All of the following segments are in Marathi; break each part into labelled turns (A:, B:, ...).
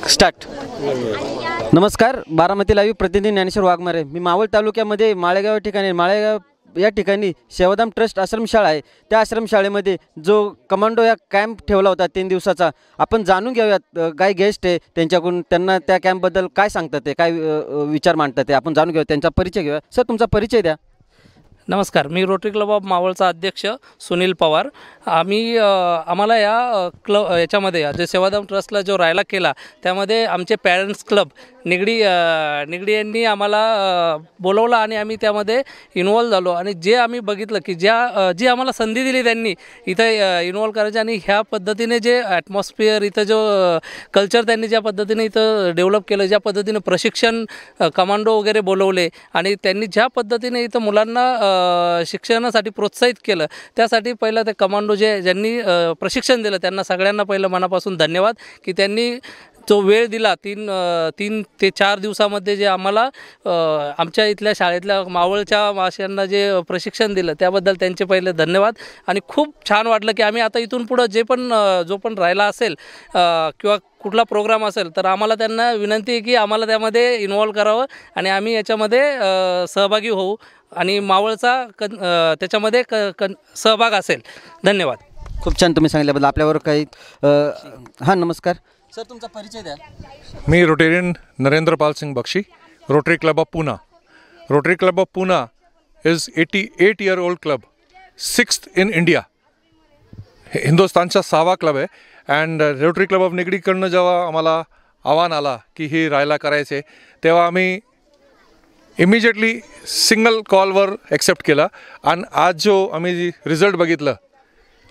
A: स्टार्ट. नमस्कार, बारामती लाईव्ह प्रतिनिधी ज्ञानेश्वर वाघमारे. मी मावळ तालुक्यामध्ये माळेगाव या ठिकाणी सेवाधाम ट्रस्ट आश्रमशाळा आहे. त्या आश्रमशाळेमध्ये जो कमांडो या कॅम्प ठेवला होता 3 दिवसाचा, आपण जाणून घेऊयात. काय गेस्ट आहे त्यांच्याकडून, त्यांना त्या कॅम्पबद्दल काय सांगतात, ते काय विचार मांडतात ते आपण जाणून घेऊया. त्यांचा परिचय घेऊया. सर, तुमचा परिचय द्या.
B: नमस्कार, मी रोटरी क्लब ऑफ मावळचा अध्यक्ष सुनील पवार. आम्हाला याच्यामध्ये जे सेवाधाम ट्रस्टला जो राहायला केला त्यामध्ये आमचे पॅरेंट्स क्लब निगडी यांनी आम्हाला बोलवलं आणि आम्ही त्यामध्ये इन्वॉल्व झालो. आणि जे आम्ही बघितलं की जी आम्हाला संधी दिली त्यांनी इथं इन्वॉल्व करायची, आणि ह्या पद्धतीने जे ॲटमॉस्फिअर इथं जो कल्चर त्यांनी ज्या पद्धतीने इथं डेव्हलप केलं, ज्या पद्धतीने प्रशिक्षण कमांडो वगैरे बोलवले, आणि त्यांनी ज्या पद्धतीने इथं मुलांना शिक्षणासाठी प्रोत्साहित केलं, त्यासाठी पहिलं ते कमांडो ज्यांनी प्रशिक्षण दिलं त्यांना सगळ्यांना पहिलं मनापासून धन्यवाद की त्यांनी जो वेळ दिला 3 ते 4 दिवसामध्ये जे आम्हाला आमच्या इथल्या शाळेतल्या मावळच्या माशांना जे प्रशिक्षण दिलं त्याबद्दल त्यांचे पहिले धन्यवाद. आणि खूप छान वाटलं की आम्ही आता इथून पुढं जो पण राहिला असेल किंवा कुठला प्रोग्राम असेल तर आम्हाला त्यांना विनंती आहे की आम्हाला त्यामध्ये इन्वॉल्व करावं आणि आम्ही याच्यामध्ये सहभागी होऊ आणि मावळचा त्याच्यामध्ये सहभाग असेल. धन्यवाद.
A: खूप छान तुम्ही सांगितल्याबद्दल. आपल्यावर काही हां, नमस्कार सर, तुमचा परिचय द्या.
C: मी Rotarian Narendra Pal Singh Bakshi, Rotary club of Poona. Rotary club of Poona is 88-year-old club, 6th in India. हिंदुस्थानचा 6वा क्लब आहे. अँड रोटरी क्लब ऑफ निगडीकडनं जेव्हा आम्हाला आव्हान आला की हे राहायला करायचे, तेव्हा आम्ही इमिजिएटली सिंगल कॉलवर ॲक्सेप्ट केला. आणि आज जो आम्ही रिझल्ट बघितलं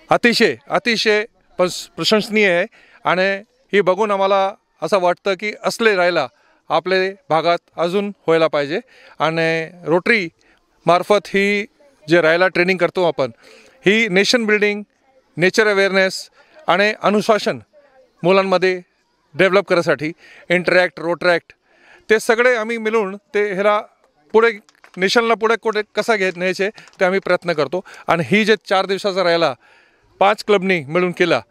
C: अतिशय प्रशंसनीय आहे. आणि हे बघून आम्हाला असं वाटतं की असले राहायला आपले भागात अजून व्हायला पाहिजे. आणि रोटरी मार्फत ही जे राहायला ट्रेनिंग करतो आपण, ही नेशन बिल्डिंग, नेचर अवेअरनेस आणि अनुशासन मुलांमध्ये डेव्हलप करायसाठी इंटरॅक्ट, रोटरॅक्ट ते सगळे आम्ही मिळून ते ह्याला पुढे नेशनला पुढे कसा न्यायचे ते आम्ही प्रयत्न करतो. आणि ही जे 4 दिवसाचा राहायला 5 क्लबनी मिळून केला,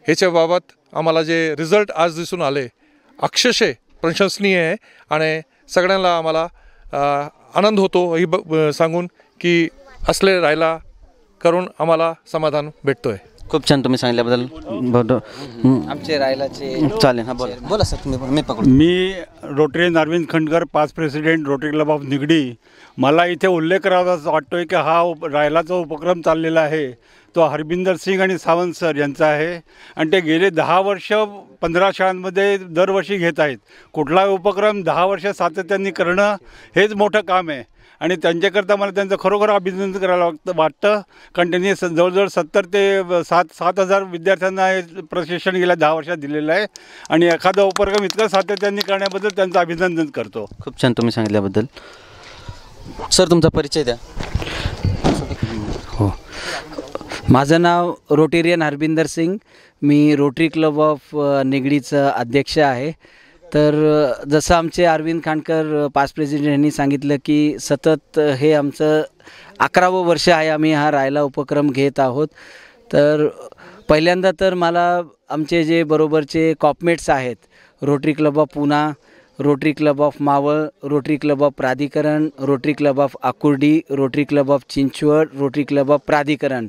C: ह्याच्याबाबत आम्हाला जे रिझल्ट आज दिसून आले अक्षरशः प्रशंसनीय आहे. आणि सगळ्यांना आम्हाला आनंद होतो ही सांगून की असले राहायला करून आम्हाला समाधान भेटतो आहे.
A: खूप छान तुम्ही सांगितल्याबद्दल. आमचे राहायलाचे चालेल. हां, बोला सर, तुम्ही मी पकडू.
D: मी Rotarian Arvind Khandkar, past president, Rotary club of Nigdi. मला इथे उल्लेख करावासा वाटतो आहे की हा राहायलाचा उपक्रम चाललेला आहे तो हरबिंदर सिंग आणि सावंत सर यांचा आहे. आणि ते गेले 10 वर्ष 15 शाळांमध्ये दरवर्षी घेत आहेत. कुठला उपक्रम 10 वर्ष सातत्याने करणं हेच मोठं काम आहे. आणि त्यांच्याकरता मला त्यांचं खरोखर अभिनंदन करायला वाटतं. कारण त्यांनी जवळजवळ 70 ते 7,000 विद्यार्थ्यांना हे प्रशिक्षण गेल्या 10 वर्षात दिलेलं आहे. आणि एखादा उपक्रम इतकं सातत्याने करण्याबद्दल त्यांचं अभिनंदन करतो.
A: खूप छान तुम्ही सांगितल्याबद्दल. सर, तुमचा परिचय द्या.
E: हो, माझं नाव रोटेरियन हरबिंदर सिंग. मी रोटरी क्लब ऑफ निगडीचं अध्यक्ष आहे. तर जसं आमचे अरविंद खांडकर पास्ट प्रेसिडेंट यांनी सांगितलं की सतत हे आमचं 11वं वर्ष आहे आम्ही हा राहायला उपक्रम घेत आहोत. तर पहिल्यांदा तर मला आमचे जे बरोबरचे कॉपमेट्स आहेत, Rotary club of Poona, Rotary club of Maval, Rotary club of Pradhikaran, Rotary club of Akurdi, Rotary club of Chinchwad, Rotary club of Pradhikaran,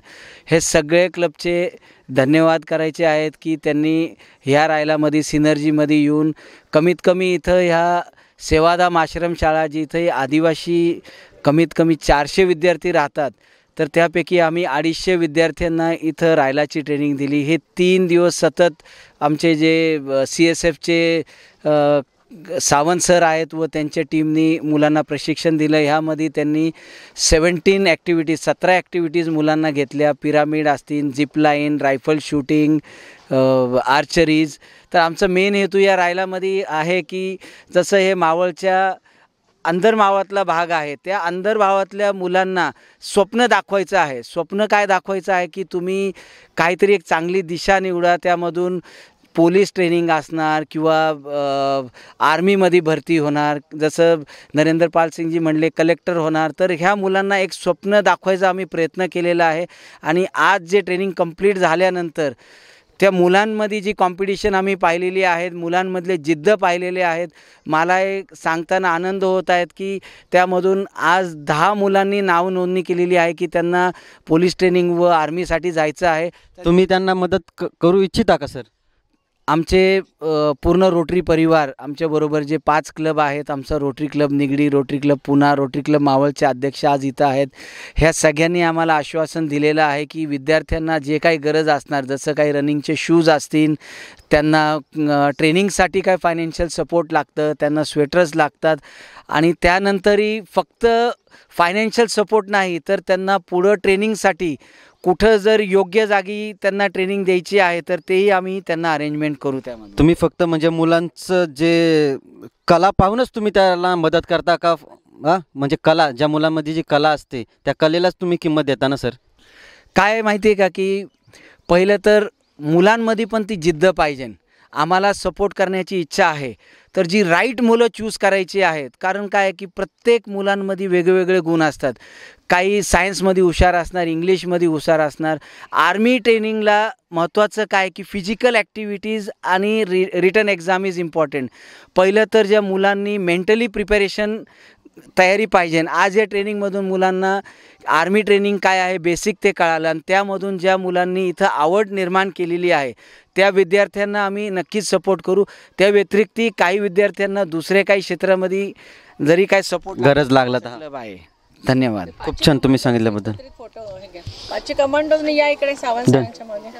E: हे सगळे क्लबचे धन्यवाद करायचे आहेत की त्यांनी ह्या राहायलामध्ये सिनर्जीमध्ये येऊन कमीत कमी इथं ह्या सेवाधाम आश्रमशाळा जी इथं आदिवासी कमीत कमी 400 विद्यार्थी राहतात, तर त्यापैकी आम्ही 250 विद्यार्थ्यांना इथं राहायलाची ट्रेनिंग दिली. हे 3 दिवस सतत आमचे जे CSFचे सावंत सर आहेत व त्यांच्या टीमनी मुलांना प्रशिक्षण दिलं. ह्यामध्ये त्यांनी 17 ॲक्टिव्हिटीज 17 ॲक्टिव्हिटीज मुलांना घेतल्या. पिरामिड असतील, झिपलाईन, रायफल शूटिंग, आर्चरीज. तर आमचं मेन हेतू या राहायलामध्ये आहे की जसं हे मावळच्या अंतर्भावातला भाग आहे, त्या अंतर्भावातल्या मुलांना स्वप्न दाखवायचं आहे. स्वप्न काय दाखवायचं आहे की तुम्ही काहीतरी एक चांगली दिशा निवडा, त्यामधून पोलीस ट्रेनिंग असणार किंवा आर्मीमध्ये भरती होणार, जसं नरेंद्र पाल सिंगजी म्हणले कलेक्टर होणार. तर ह्या मुलांना एक स्वप्न दाखवायचा आम्ही प्रयत्न केलेला आहे. आणि आज जे ट्रेनिंग कंप्लीट झाल्यानंतर त्या मुलांमध्ये जी कॉम्पिटिशन आम्ही पाहिलेली आहेत, मुलांमधले जिद्द पाहिलेले आहेत. मला एक सांगताना आनंद होत आहेत की त्यामधून आज 10 मुलांनी नाव नोंदणी केलेली आहे की त्यांना पोलीस ट्रेनिंग व आर्मीसाठी जायचं आहे.
A: तुम्ही त्यांना मदत करू इच्छिता का सर?
E: आमचे पूर्ण रोटरी परिवार, आमच्याबरोबर जे 5 क्लब आहेत, आमचा Rotary club Nigdi, Rotary club Pune, Rotary club मावळचे अध्यक्ष आज इथं आहेत. ह्या सगळ्यांनी आम्हाला आश्वासन दिलेलं आहे की विद्यार्थ्यांना जे काही गरज असणार, जसं काही रनिंगचे शूज असतील, त्यांना ट्रेनिंगसाठी काय फायनान्शियल सपोर्ट लागतं, त्यांना स्वेटर्स लागतात आणि त्यानंतरही फक्त फायनान्शियल सपोर्ट नाही तर त्यांना पुढं ट्रेनिंगसाठी कुठं जर योग्य जागी त्यांना ट्रेनिंग द्यायची आहे तर तेही आम्ही त्यांना अरेंजमेंट करू. त्यामध्ये
A: तुम्ही फक्त म्हणजे मुलांचं जे कला पाहूनच तुम्ही त्याला मदत करता का? म्हणजे कला, ज्या मुलांमध्ये जी कला असते त्या कलेलाच तुम्ही किंमत देता ना सर?
E: काय माहिती आहे का की पहिलं तर मुलांमध्ये पण ती जिद्द पाहिजे. आम्हाला सपोर्ट करण्याची इच्छा आहे तर जी राईट मुलं चूज करायची आहेत. कारण काय आहे की प्रत्येक मुलांमध्ये वेगवेगळे गुण असतात. काही सायन्समध्ये हुशार असणार, इंग्लिशमध्ये हुशार असणार. आर्मी ट्रेनिंगला महत्त्वाचं काय की फिजिकल ॲक्टिव्हिटीज आणि रिटन एक्झाम इज इम्पॉर्टंट. पहिलं तर ज्या मुलांनी मेंटली प्रिपरेशन तयारी पाहिजे. आज या ट्रेनिंगमधून मुलांना आर्मी ट्रेनिंग काय आहे बेसिक ते कळालं आणि त्यामधून ज्या मुलांनी इथं आवड निर्माण केलेली आहे त्या विद्यार्थ्यांना आम्ही नक्कीच सपोर्ट करू. त्या व्यतिरिक्त काही विद्यार्थ्यांना दुसऱ्या काही क्षेत्रामध्ये जरी काय सपोर्ट
A: गरज लागला तर
E: आहे. धन्यवाद.
A: खूप छान तुम्ही सांगितल्याबद्दल.
F: फोटो हे घ्या. पाचशे कमांडोजने या इकडे सावंत सरांच्या मध्ये.